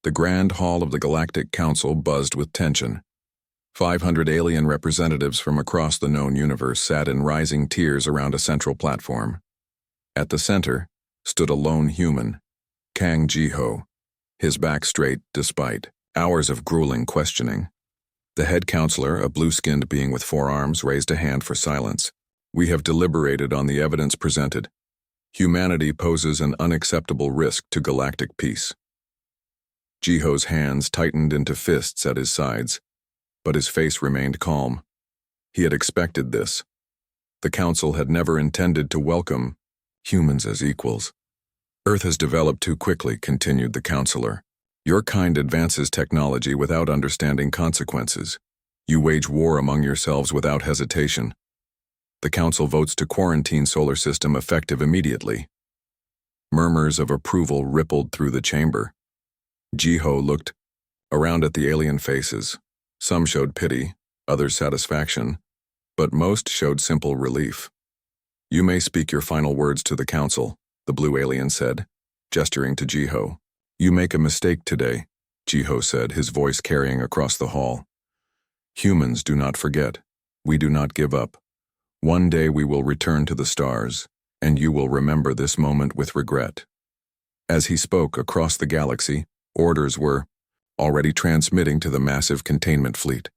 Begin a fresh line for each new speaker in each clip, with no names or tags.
The grand hall of the Galactic Council buzzed with tension. 500 alien representatives from across the known universe sat in rising tiers around a central platform. At the center stood a lone human, Kang Jiho, his back straight despite hours of grueling questioning. The head counselor, a blue-skinned being with 4 arms, raised a hand for silence. "We have deliberated on the evidence presented. Humanity poses an unacceptable risk to galactic peace." Jiho's hands tightened into fists at his sides, but his face remained calm. He had expected this. The Council had never intended to welcome humans as equals. "Earth has developed too quickly," continued the counselor. "Your kind advances technology without understanding consequences. You wage war among yourselves without hesitation. The Council votes to quarantine solar system effective immediately." Murmurs of approval rippled through the chamber. Jiho looked around at the alien faces. Some showed pity, others satisfaction, but most showed simple relief. "You may speak your final words to the Council," the blue alien said, gesturing to Jiho. "You make a mistake today," Jiho said, his voice carrying across the hall. "Humans do not forget. We do not give up. One day we will return to the stars, and you will remember this moment with regret." As he spoke across the galaxy, orders were already transmitting to the massive containment fleet.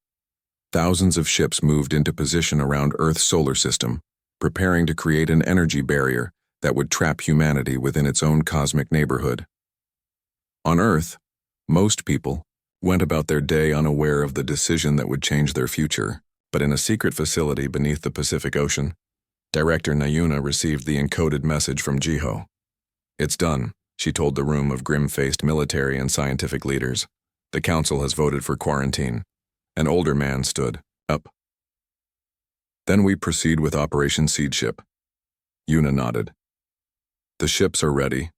Thousands of ships moved into position around Earth's solar system, preparing to create an energy barrier that would trap humanity within its own cosmic neighborhood. On Earth, most people went about their day unaware of the decision that would change their future, but in a secret facility beneath the Pacific Ocean, Director Nayuna received the encoded message from Jiho. "It's done," she told the room of grim-faced military and scientific leaders. "The Council has voted for quarantine." An older man stood up. "Then we proceed with Operation Seed Ship." Yuna nodded. "The ships are ready.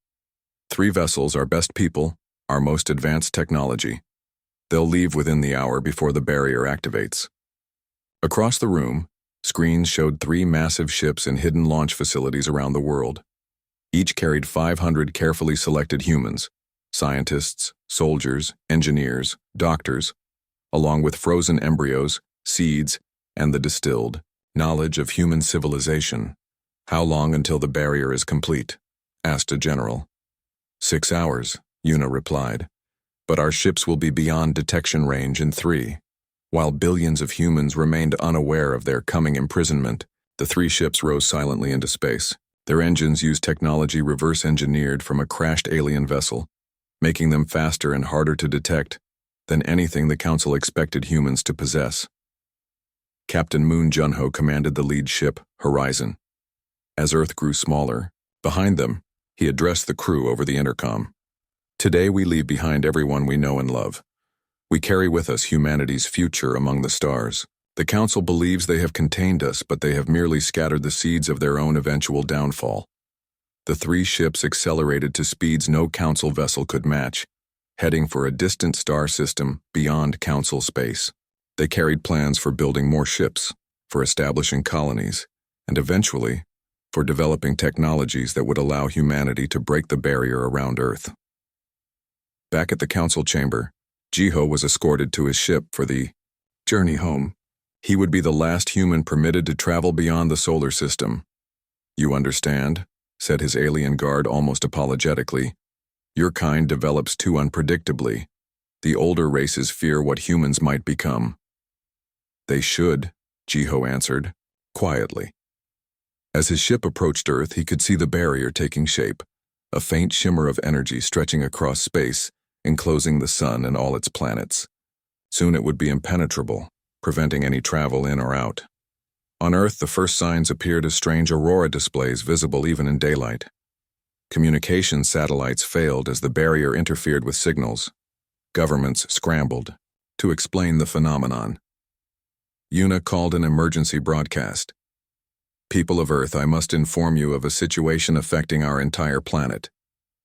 3 vessels, our best people, our most advanced technology. They'll leave within the hour before the barrier activates." Across the room, screens showed 3 massive ships in hidden launch facilities around the world. Each carried 500 carefully selected humans, scientists, soldiers, engineers, doctors, along with frozen embryos, seeds, and the distilled knowledge of human civilization. "How long until the barrier is complete?" asked a general. 6 hours, Yuna replied. "But our ships will be beyond detection range in 3. While billions of humans remained unaware of their coming imprisonment, the 3 ships rose silently into space. Their engines used technology reverse-engineered from a crashed alien vessel, making them faster and harder to detect than anything the Council expected humans to possess. Captain Moon Junho commanded the lead ship, Horizon. As Earth grew smaller, behind them, he addressed the crew over the intercom. "Today we leave behind everyone we know and love. We carry with us humanity's future among the stars. The Council believes they have contained us, but they have merely scattered the seeds of their own eventual downfall." The 3 ships accelerated to speeds no Council vessel could match, heading for a distant star system beyond Council space. They carried plans for building more ships, for establishing colonies, and eventually, for developing technologies that would allow humanity to break the barrier around Earth. Back at the Council chamber, Jiho was escorted to his ship for the journey home. He would be the last human permitted to travel beyond the solar system. "You understand?" said his alien guard almost apologetically. "Your kind develops too unpredictably. The older races fear what humans might become." "They should," Jiho answered, quietly. As his ship approached Earth, he could see the barrier taking shape, a faint shimmer of energy stretching across space, enclosing the sun and all its planets. Soon it would be impenetrable, preventing any travel in or out. On Earth, the first signs appeared as strange aurora displays visible even in daylight. Communication satellites failed as the barrier interfered with signals. Governments scrambled to explain the phenomenon. Yuna called an emergency broadcast. "People of Earth, I must inform you of a situation affecting our entire planet.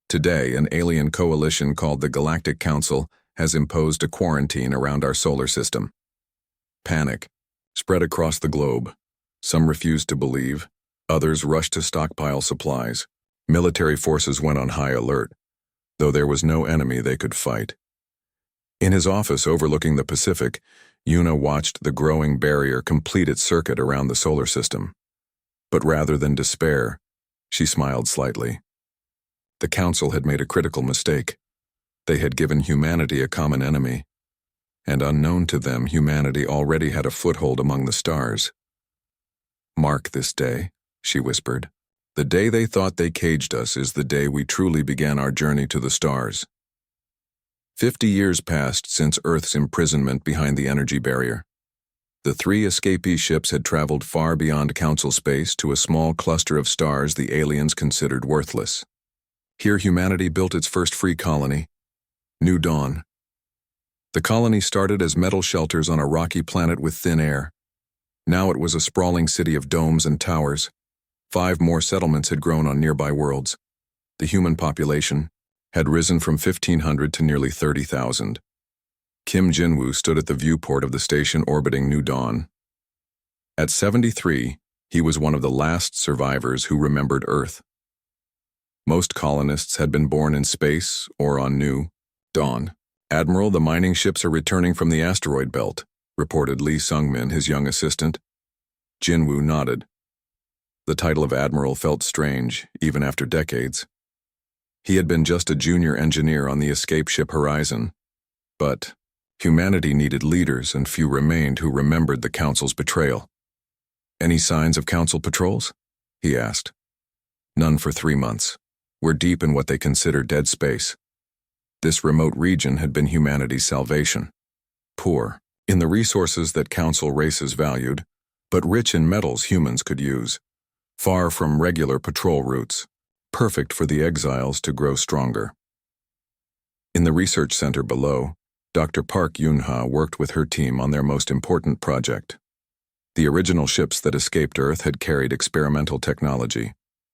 Today, an alien coalition called the Galactic Council has imposed a quarantine around our solar system." Panic spread across the globe. Some refused to believe, others rushed to stockpile supplies. Military forces went on high alert. Though there was no enemy they could fight, In his office overlooking the Pacific, Yuna watched the growing barrier complete its circuit around the solar system. But rather than despair, she smiled slightly. The Council had made a critical mistake. They had given humanity a common enemy. And unknown to them, humanity already had a foothold among the stars. "Mark this day," she whispered. "The day they thought they caged us is the day we truly began our journey to the stars." 50 years passed since Earth's imprisonment behind the energy barrier. The 3 escapee ships had traveled far beyond Council space to a small cluster of stars the aliens considered worthless. Here humanity built its first free colony, New Dawn. The colony started as metal shelters on a rocky planet with thin air. Now it was a sprawling city of domes and towers. 5 more settlements had grown on nearby worlds. The human population had risen from 1,500 to nearly 30,000. Kim Jinwoo stood at the viewport of the station orbiting New Dawn. At 73, he was one of the last survivors who remembered Earth. Most colonists had been born in space or on New Dawn. "Admiral, the mining ships are returning from the asteroid belt," reported Lee Sungmin, his young assistant. Jinwoo nodded. The title of Admiral felt strange, even after decades. He had been just a junior engineer on the escape ship Horizon. But humanity needed leaders, and few remained who remembered the Council's betrayal. "Any signs of Council patrols?" he asked. "None for 3 months. We're deep in what they consider dead space." This remote region had been humanity's salvation. Poor in the resources that Council races valued, but rich in metals humans could use. Far from regular patrol routes, perfect for the exiles to grow stronger. In the research center below, Dr. Park Yun-ha worked with her team on their most important project. The original ships that escaped Earth had carried experimental technology.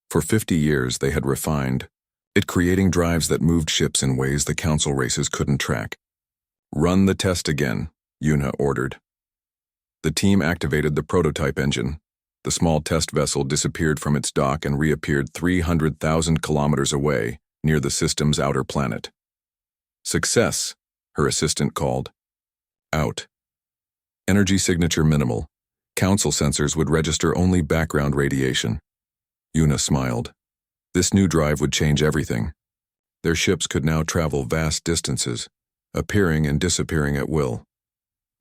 For 50 years they had refined it, creating drives that moved ships in ways the Council races couldn't track. "Run the test again," Yuna ordered. The team activated the prototype engine. The small test vessel disappeared from its dock and reappeared 300,000 kilometers away, near the system's outer planet. "Success," her assistant called. "Out. Energy signature minimal. Council sensors would register only background radiation." Yuna smiled. This new drive would change everything. Their ships could now travel vast distances, appearing and disappearing at will.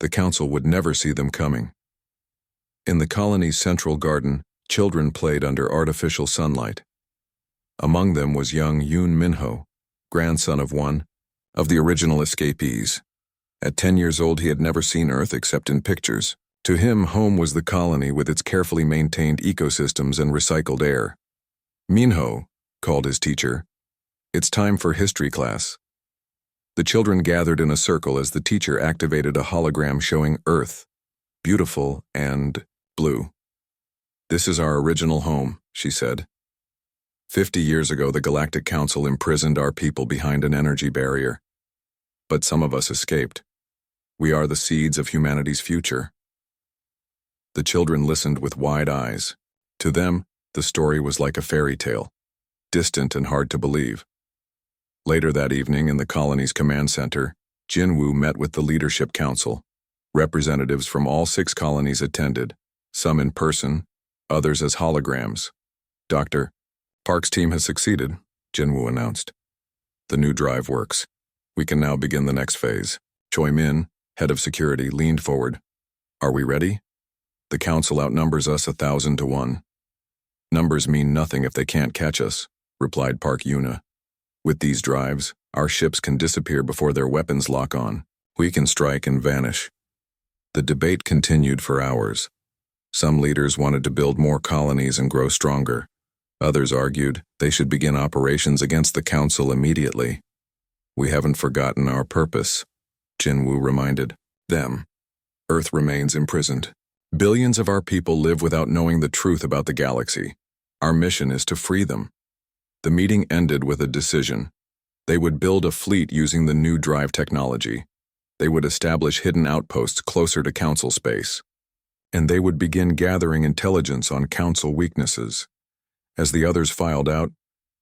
The Council would never see them coming. In the colony's central garden, children played under artificial sunlight. Among them was young Yoon Minho, grandson of one of the original escapees. At 10 years old, he had never seen Earth except in pictures. To him, home was the colony with its carefully maintained ecosystems and recycled air. "Minho," called his teacher, "it's time for history class." The children gathered in a circle as the teacher activated a hologram showing Earth, beautiful and blue. "This is our original home," she said. 50 years ago, the Galactic Council imprisoned our people behind an energy barrier. But some of us escaped. We are the seeds of humanity's future. The children listened with wide eyes. To them, the story was like a fairy tale, distant and hard to believe. Later that evening, in the colony's command center, Jinwoo met with the Leadership Council. Representatives from all 6 colonies attended, some in person, others as holograms. "Dr. Park's team has succeeded," Jinwoo announced. "The new drive works. We can now begin the next phase." Choi Min, head of security, leaned forward. "Are we ready? The Council outnumbers us 1,000 to 1. "Numbers mean nothing if they can't catch us," replied Park Yuna. "With these drives, our ships can disappear before their weapons lock on. We can strike and vanish." The debate continued for hours. Some leaders wanted to build more colonies and grow stronger. Others argued they should begin operations against the Council immediately. "We haven't forgotten our purpose," Jinwoo reminded them. "Earth remains imprisoned. Billions of our people live without knowing the truth about the galaxy. Our mission is to free them." The meeting ended with a decision. They would build a fleet using the new drive technology. They would establish hidden outposts closer to Council space. And they would begin gathering intelligence on Council weaknesses. As the others filed out,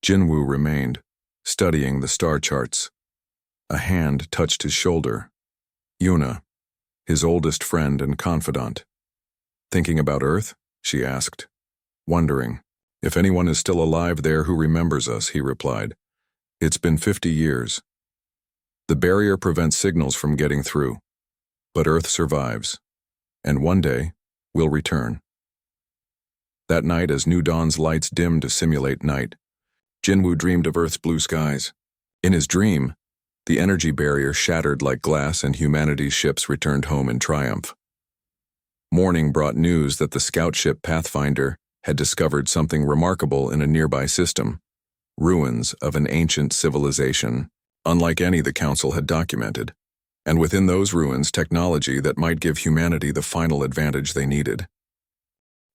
Jinwoo remained, studying the star charts. A hand touched his shoulder. Yuna, his oldest friend and confidant. Thinking about Earth? She asked. Wondering. If anyone is still alive there who remembers us, he replied. It's been 50 years. The barrier prevents signals from getting through. But Earth survives. And one day, we'll return. That night, as New Dawn's lights dimmed to simulate night, Jinwoo dreamed of Earth's blue skies. In his dream, the energy barrier shattered like glass and humanity's ships returned home in triumph. Morning brought news that the scout ship Pathfinder had discovered something remarkable in a nearby system, ruins of an ancient civilization, unlike any the Council had documented, and within those ruins technology that might give humanity the final advantage they needed.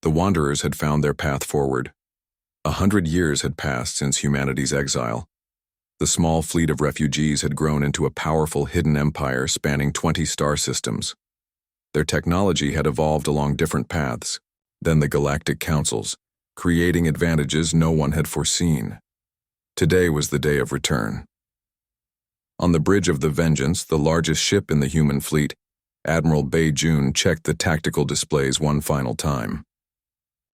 The Wanderers had found their path forward. 100 years had passed since humanity's exile. The small fleet of refugees had grown into a powerful hidden empire spanning 20 star systems. Their technology had evolved along different paths than the Galactic Council's, creating advantages no one had foreseen. Today was the day of return. On the bridge of the Vengeance, the largest ship in the human fleet, Admiral Bei Jun checked the tactical displays one final time.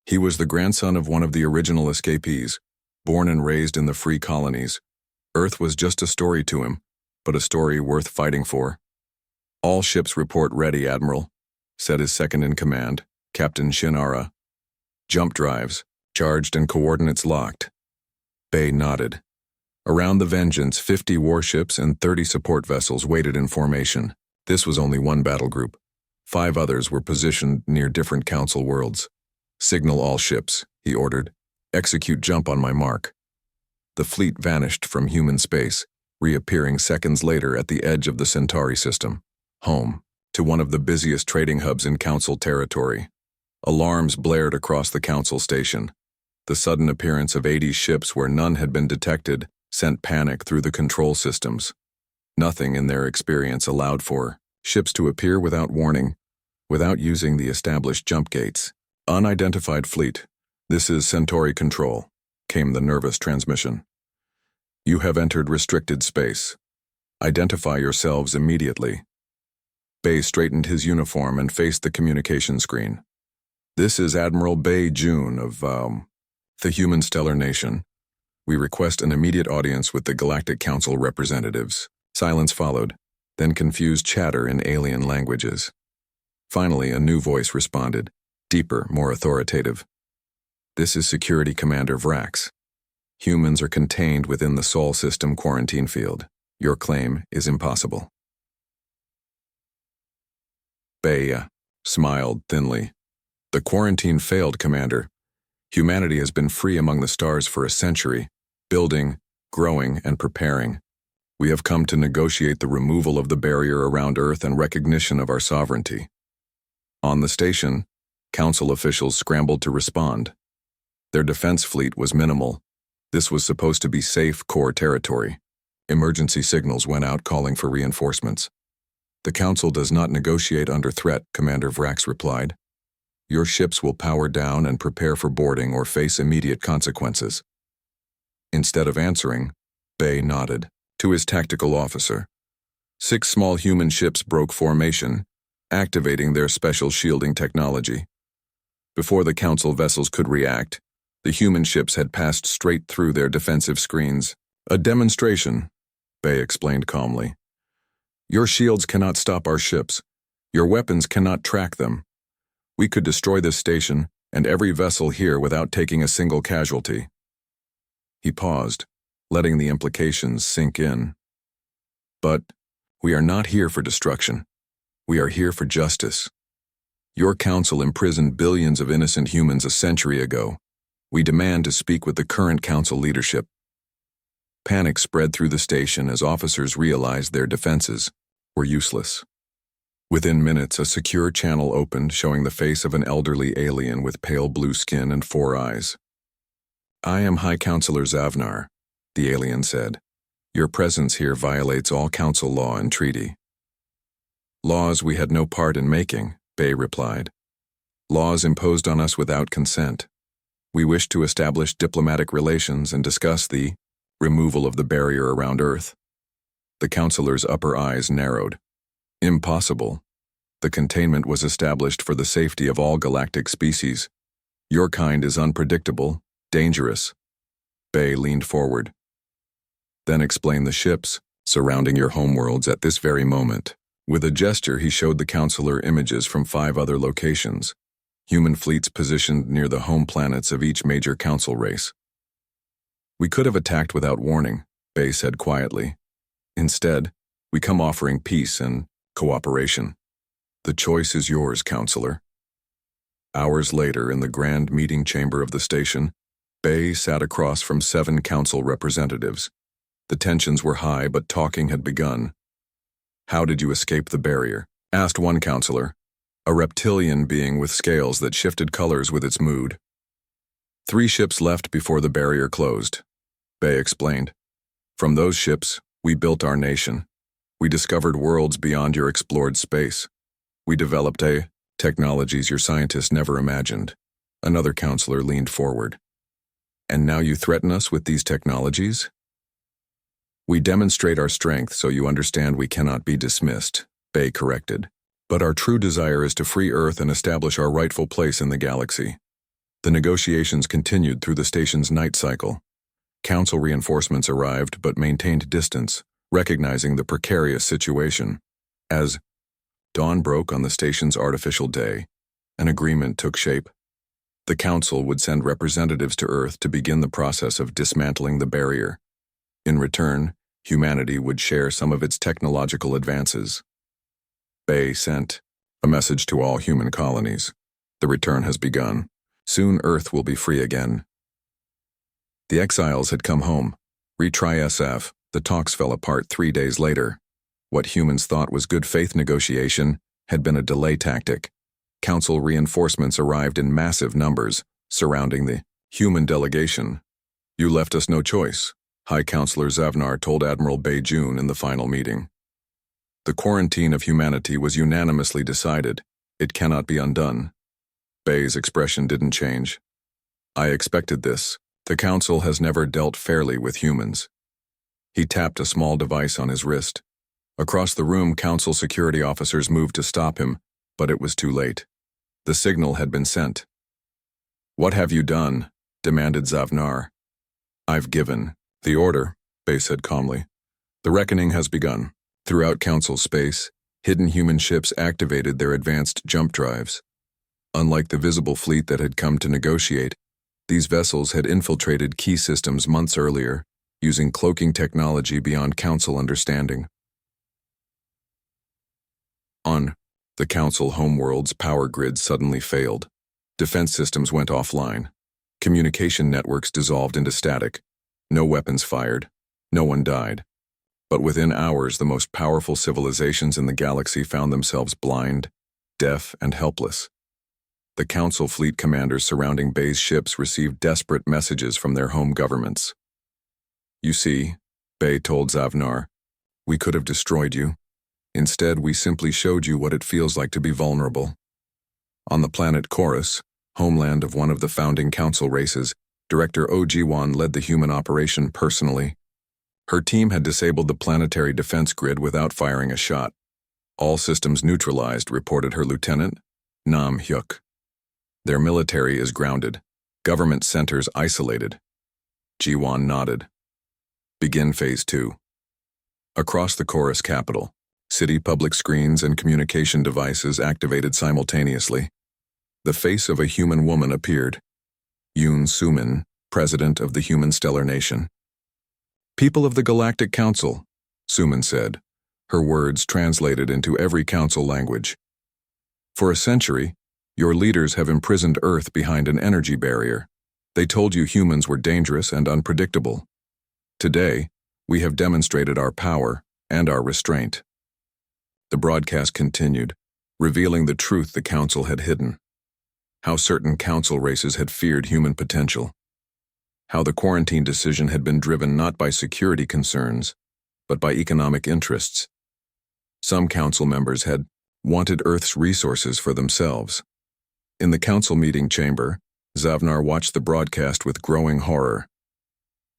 He was the grandson of one of the original escapees, born and raised in the free colonies. Earth was just a story to him, but a story worth fighting for. All ships report ready, Admiral, said his second-in-command, Captain Shinara. Jump drives, charged and coordinates locked. Bei nodded. Around the Vengeance, 50 warships and 30 support vessels waited in formation. This was only one battle group. 5 others were positioned near different Council worlds. Signal all ships, he ordered. Execute jump on my mark. The fleet vanished from human space, reappearing seconds later at the edge of the Centauri system, home to one of the busiest trading hubs in Council territory. Alarms blared across the Council station. The sudden appearance of 80 ships where none had been detected sent panic through the control systems. Nothing in their experience allowed for ships to appear without warning, without using the established jump gates. Unidentified fleet. This is Centauri Control, came the nervous transmission. You have entered restricted space. Identify yourselves immediately. Bei straightened his uniform and faced the communication screen. This is Admiral Bei Jun of, the Human Stellar Nation. We request an immediate audience with the Galactic Council representatives. Silence followed, then confused chatter in alien languages. Finally, a new voice responded. Deeper, more authoritative. This is Security Commander Vrax. Humans are contained within the Sol System quarantine field. Your claim is impossible. Bei smiled thinly. The quarantine failed, Commander. Humanity has been free among the stars for a century, building, growing, and preparing. We have come to negotiate the removal of the barrier around Earth and recognition of our sovereignty. On the station, Council officials scrambled to respond. Their defense fleet was minimal. This was supposed to be safe core territory. Emergency signals went out calling for reinforcements. The Council does not negotiate under threat, Commander Vrax replied. Your ships will power down and prepare for boarding or face immediate consequences. Instead of answering, Bei nodded to his tactical officer. 6 small human ships broke formation, activating their special shielding technology. Before the Council vessels could react, the human ships had passed straight through their defensive screens. A demonstration, Bei explained calmly. Your shields cannot stop our ships. Your weapons cannot track them. We could destroy this station and every vessel here without taking a single casualty. He paused, letting the implications sink in. But we are not here for destruction. We are here for justice. Your Council imprisoned billions of innocent humans a century ago. We demand to speak with the current Council leadership. Panic spread through the station as officers realized their defenses were useless. Within minutes, a secure channel opened showing the face of an elderly alien with pale blue skin and 4 eyes. I am High Counselor Zavnar, the alien said. Your presence here violates all Council law and treaty. Laws we had no part in making, Bei replied. Laws imposed on us without consent. We wish to establish diplomatic relations and discuss the removal of the barrier around Earth. The counselor's upper eyes narrowed. Impossible. The containment was established for the safety of all galactic species. Your kind is unpredictable, dangerous. Bay leaned forward. Then explain the ships surrounding your homeworlds at this very moment. With a gesture, he showed the counselor images from 5 other locations, human fleets positioned near the home planets of each major council race. We could have attacked without warning, Bay said quietly. Instead, we come offering peace and cooperation. The choice is yours, counselor. Hours later, in the grand meeting chamber of the station, Bay sat across from 7 council representatives. The tensions were high, but talking had begun. How did you escape the barrier? Asked one counselor, a reptilian being with scales that shifted colors with its mood. 3 ships left before the barrier closed, Bay explained. From those ships, we built our nation. We discovered worlds beyond your explored space. We developed technologies your scientists never imagined. Another counselor leaned forward. And now you threaten us with these technologies? We demonstrate our strength so you understand we cannot be dismissed, Bay corrected. But our true desire is to free Earth and establish our rightful place in the galaxy. The negotiations continued through the station's night cycle. Council reinforcements arrived but maintained distance, recognizing the precarious situation. As dawn broke on the station's artificial day, an agreement took shape. The Council would send representatives to Earth to begin the process of dismantling the barrier. In return, humanity would share some of its technological advances. Bay sent a message to all human colonies. The return has begun. Soon Earth will be free again. The exiles had come home. Retry SF, the talks fell apart 3 days later. What humans thought was good faith negotiation had been a delay tactic. Council reinforcements arrived in massive numbers, surrounding the human delegation. You left us no choice, High Counselor Zavnar told Admiral Bay-Jun in the final meeting. The quarantine of humanity was unanimously decided. It cannot be undone. Bay's expression didn't change. I expected this. The Council has never dealt fairly with humans. He tapped a small device on his wrist. Across the room, Council security officers moved to stop him, but it was too late. The signal had been sent. What have you done? Demanded Zavnar. I've given the order, Bay said calmly. The reckoning has begun. Throughout Council space, hidden human ships activated their advanced jump drives. Unlike the visible fleet that had come to negotiate, these vessels had infiltrated key systems months earlier, using cloaking technology beyond Council understanding. On the Council homeworld's power grid suddenly failed. Defense systems went offline. Communication networks dissolved into static. No weapons fired. No one died. But within hours, the most powerful civilizations in the galaxy found themselves blind, deaf, and helpless. The Council fleet commanders surrounding Bay's ships received desperate messages from their home governments. You see, Bay told Zavnar, we could have destroyed you. Instead, we simply showed you what it feels like to be vulnerable. On the planet Chorus, homeland of one of the founding Council races, Director Ojiwan led the human operation personally. Her team had disabled the planetary defense grid without firing a shot. All systems neutralized, reported her lieutenant, Nam Hyuk. Their military is grounded. Government centers isolated. Jiwan nodded. Begin Phase 2. Across the Chorus capital, city public screens and communication devices activated simultaneously. The face of a human woman appeared. Yoon Sumin, president of the Human Stellar Nation. People of the Galactic Council, Sumin said, her words translated into every council language. For a century, your leaders have imprisoned Earth behind an energy barrier. They told you humans were dangerous and unpredictable. Today, we have demonstrated our power and our restraint. The broadcast continued, revealing the truth the Council had hidden. How certain Council races had feared human potential. How the quarantine decision had been driven not by security concerns, but by economic interests. Some Council members had wanted Earth's resources for themselves. In the Council meeting chamber, Zavnar watched the broadcast with growing horror.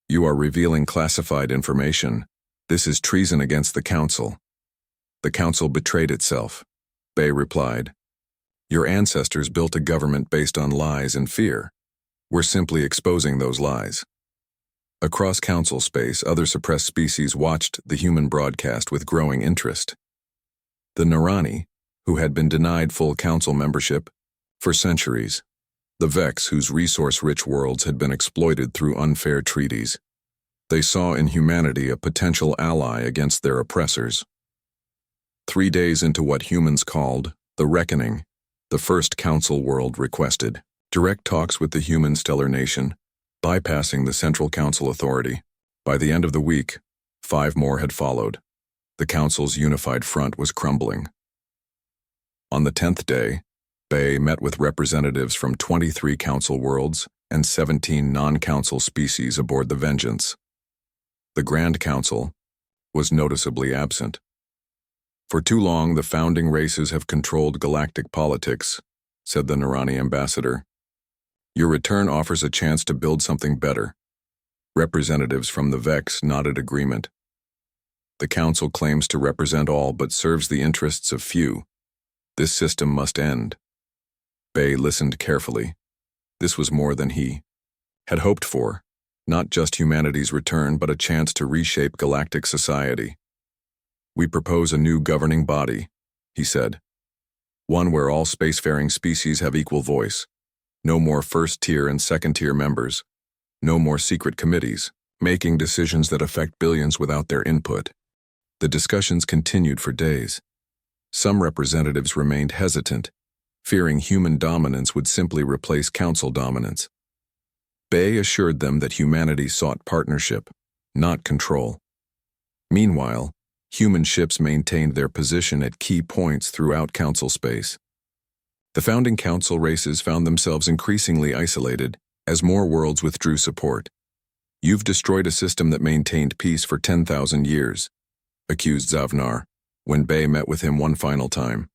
You are revealing classified information. This is treason against the Council. The council betrayed itself. Bay replied, "Your ancestors built a government based on lies and fear. We're simply exposing those lies." Across council space, other suppressed species watched the human broadcast with growing interest. The Narani, who had been denied full council membership for centuries. The Vex, whose resource-rich worlds had been exploited through unfair treaties. They saw in humanity a potential ally against their oppressors. 3 days into what humans called the Reckoning, the first council world requested direct talks with the human stellar nation, bypassing the central council authority. By the end of the week, 5 more had followed. The council's unified front was crumbling. On the 10th day, Bay met with representatives from 23 council worlds and 17 non-council species aboard the Vengeance. The Grand Council was noticeably absent. "For too long, the founding races have controlled galactic politics," said the Narani ambassador. "Your return offers a chance to build something better." Representatives from the Vex nodded agreement. "The council claims to represent all but serves the interests of few. This system must end." Bay listened carefully. This was more than he had hoped for, not just humanity's return, but a chance to reshape galactic society. "We propose a new governing body," he said. "One where all spacefaring species have equal voice. No more first-tier and second-tier members. No more secret committees, making decisions that affect billions without their input." The discussions continued for days. Some representatives remained hesitant, fearing human dominance would simply replace council dominance. Bay assured them that humanity sought partnership, not control. Meanwhile, human ships maintained their position at key points throughout council space. The founding council races found themselves increasingly isolated as more worlds withdrew support. "You've destroyed a system that maintained peace for 10,000 years, accused Zavnar, when Bay met with him one final time.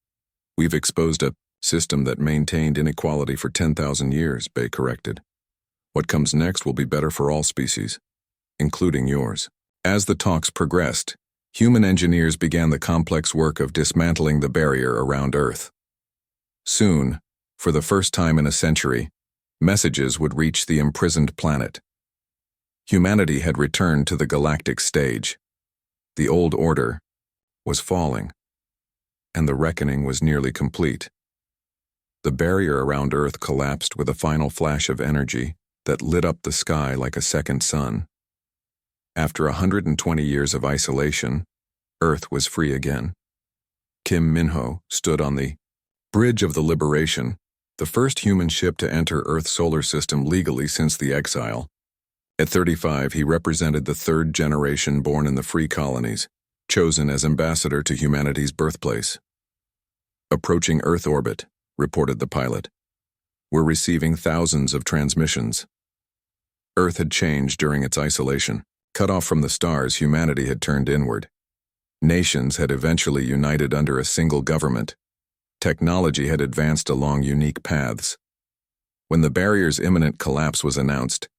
"We've exposed a system that maintained inequality for 10,000 years, Bay corrected. "What comes next will be better for all species, including yours." As the talks progressed, human engineers began the complex work of dismantling the barrier around Earth. Soon, for the first time in a century, messages would reach the imprisoned planet. Humanity had returned to the galactic stage. The old order was falling, and the reckoning was nearly complete. The barrier around Earth collapsed with a final flash of energy that lit up the sky like a second sun. After 120 years of isolation, Earth was free again. Kim Minho stood on the Bridge of the Liberation, the first human ship to enter Earth's solar system legally since the exile. At 35, he represented the third generation born in the free colonies, chosen as ambassador to humanity's birthplace. "Approaching Earth orbit," reported the pilot. "We're receiving thousands of transmissions." Earth had changed during its isolation. Cut off from the stars, humanity had turned inward. Nations had eventually united under a single government. Technology had advanced along unique paths. When the barrier's imminent collapse was announced,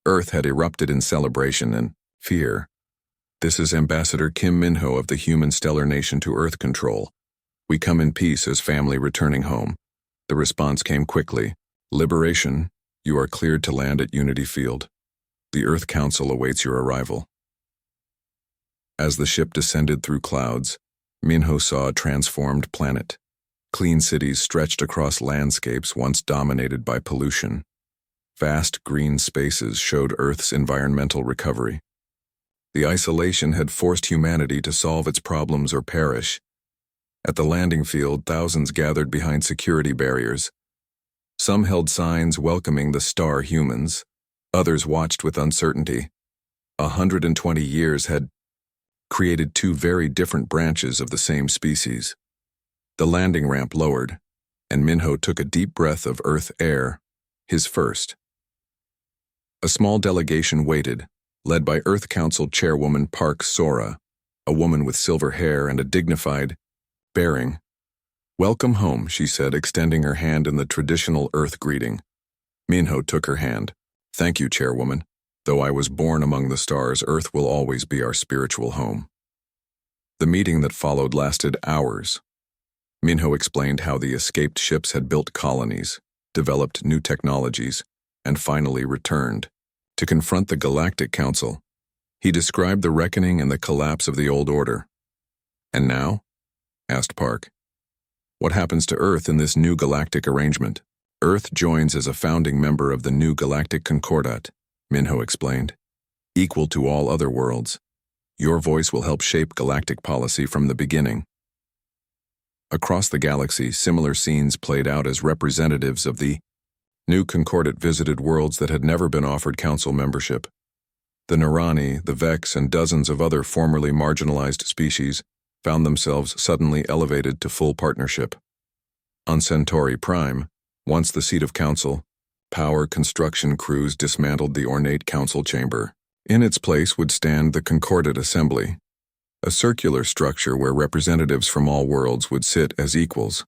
Earth had erupted in celebration and fear. "This is Ambassador Kim Minho of the human stellar nation to Earth Control. We come in peace as family returning home." The response came quickly. "Liberation, you are cleared to land at Unity Field. The Earth Council awaits your arrival." As the ship descended through clouds, Minho saw a transformed planet. Clean cities stretched across landscapes once dominated by pollution. Vast green spaces showed Earth's environmental recovery. The isolation had forced humanity to solve its problems or perish. At the landing field, thousands gathered behind security barriers. Some held signs welcoming the star humans. Others watched with uncertainty. 120 years had created 2 very different branches of the same species. The landing ramp lowered, and Minho took a deep breath of Earth air, his first. A small delegation waited, led by Earth Council Chairwoman Park Sora, a woman with silver hair and a dignified bearing. "Welcome home," she said, extending her hand in the traditional Earth greeting. Minho took her hand. "Thank you, Chairwoman. Though I was born among the stars, Earth will always be our spiritual home." The meeting that followed lasted hours. Minho explained how the escaped ships had built colonies, developed new technologies, and finally returned to confront the Galactic Council. He described the reckoning and the collapse of the old order. "And now?" asked Park. "What happens to Earth in this new galactic arrangement?" "Earth joins as a founding member of the new Galactic Concordat," Minho explained. "Equal to all other worlds. Your voice will help shape galactic policy from the beginning." Across the galaxy, similar scenes played out as representatives of the new Concordat visited worlds that had never been offered council membership. The Narani, the Vex, and dozens of other formerly marginalized species found themselves suddenly elevated to full partnership. On Centauri Prime, once the seat of council, power construction crews dismantled the ornate council chamber. In its place would stand the Concordat Assembly, a circular structure where representatives from all worlds would sit as equals.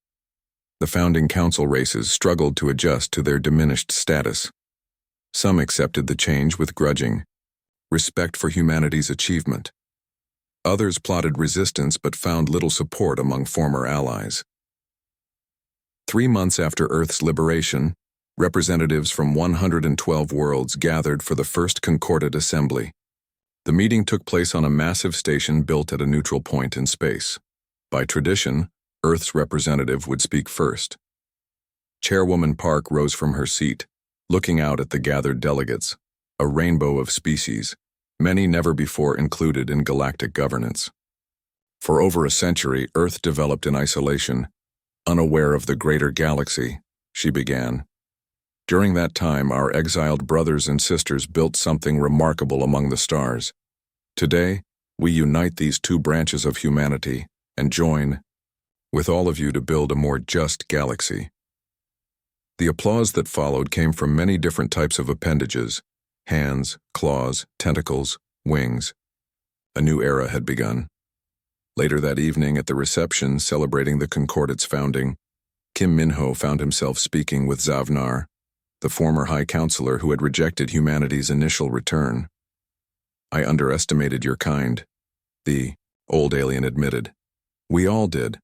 The founding council races struggled to adjust to their diminished status. Some accepted the change with grudging respect for humanity's achievement. Others plotted resistance but found little support among former allies. 3 months after Earth's liberation, representatives from 112 worlds gathered for the first Concordat Assembly. The meeting took place on a massive station built at a neutral point in space. By tradition, Earth's representative would speak first. Chairwoman Park rose from her seat, looking out at the gathered delegates, a rainbow of species, many never before included in galactic governance. For over a century, Earth developed in isolation, unaware of the greater galaxy, she began. During that time, our exiled brothers and sisters built something remarkable among the stars. Today, we unite these two branches of humanity and join with all of you to build a more just galaxy. The applause that followed came from many different types of appendages: hands, claws, tentacles, wings. A new era had begun. Later that evening at the reception celebrating the Concordat's founding, Kim Minho found himself speaking with Zavnar, the former High Counselor who had rejected humanity's initial return. "I underestimated your kind," the old alien admitted. "We all did.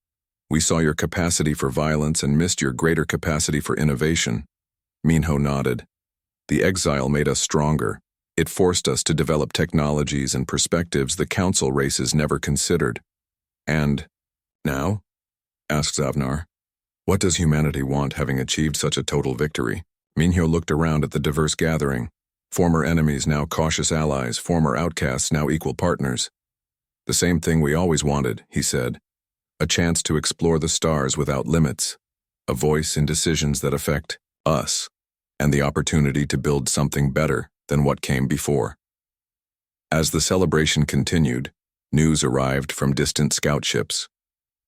We saw your capacity for violence and missed your greater capacity for innovation." Minho nodded. "The exile made us stronger. It forced us to develop technologies and perspectives the council races never considered." "And now?" asked Zavnar. "What does humanity want, having achieved such a total victory?" Minho looked around at the diverse gathering. Former enemies, now cautious allies, former outcasts, now equal partners. "The same thing we always wanted," he said. "A chance to explore the stars without limits. A voice in decisions that affect us. And the opportunity to build something better than what came before." As the celebration continued, news arrived from distant scout ships.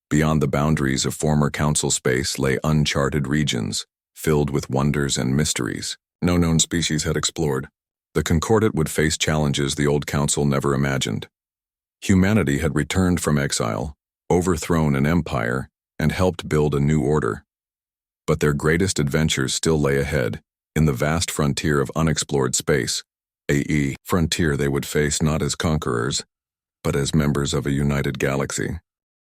Beyond the boundaries of former council space lay uncharted regions, filled with wonders and mysteries no known species had explored. The Concordat would face challenges the old council never imagined. Humanity had returned from exile, overthrown an empire, and helped build a new order. But their greatest adventures still lay ahead, in the vast frontier of unexplored space, a frontier they would face not as conquerors, but as members of a united galaxy.